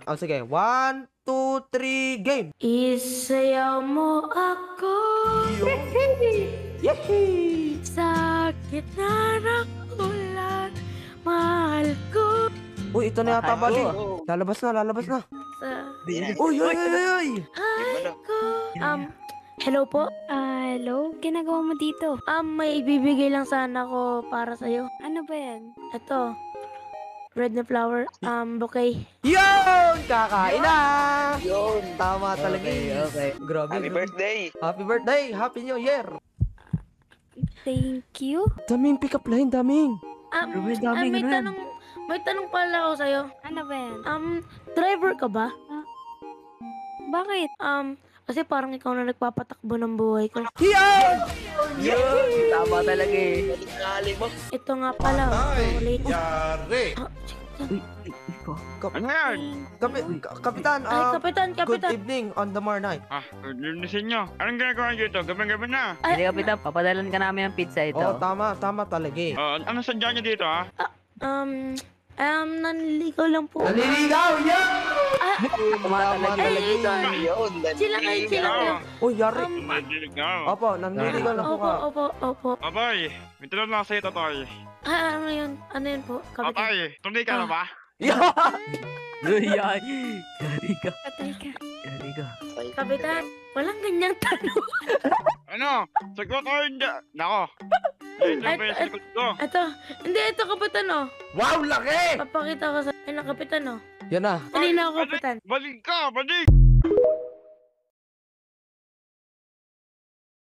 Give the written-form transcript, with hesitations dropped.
Oh, sige. 1, 2, 3, game! Isayaw mo ako. Yehey! Sa gitna ng ulan, mahal ko. Uy, ito na yata, Mahal buddy. ko. Lalabas na, lalabas na. Sa Uy, uy, uy, uy! ay ko. Hello po? Hello? Ginagawa mo dito? May ibibigay lang sana ko para sa'yo. Ano ba yan? Ito. Red na flower. Bouquet. Yun! Kakain na! Yun. Tama talaga. Okay. Grabe. Happy grabe. birthday. Happy birthday! Happy New Year! Thank you. Daming pick up line, daming. Ruben, daming Ruben. May tanong pala ako sa'yo. Ano ba yan? Driver ka ba? Bakit? Kasi parang ikaw na nagpapatakbo ng buhay ko. Yan! Yun. Tama talaga eh. Galing mo. Ito nga pala. Late. Yari! Ano yan? Kapitan, Ay, kapitan, good kapitan. evening on the more night. Good evening sa inyo. Anong ginagawa niyo dito? Gabi-gabi na. Hindi Kapitan, papadalan ka namin ng pizza ito. Oh, tama talaga eh. Ano sadya niyo dito, ha? Nanliligaw lang po. Naliligaw! Yan! Tama talaga. Yun. Sila kayo. Oh, yari. Naliligaw. Opo, nanliligaw na po ka. Opo. Abay, may tanong lang sa'yo, Totoy. Ano yun? Ano yun po, kapitan? Abay, tuloy ka na ba? Uy, ay. Yari ka. Patay ka. Yari ka. Kapitan, walang ganyang tanong. Ano? Sagot o hindi? Nako. Ito ba yung sagot ko? Ito kapitan oh. Wow, laki! Papakita ko sa kapitan oh. Yan na. Dali na ako kapitan. Balik ka, balik!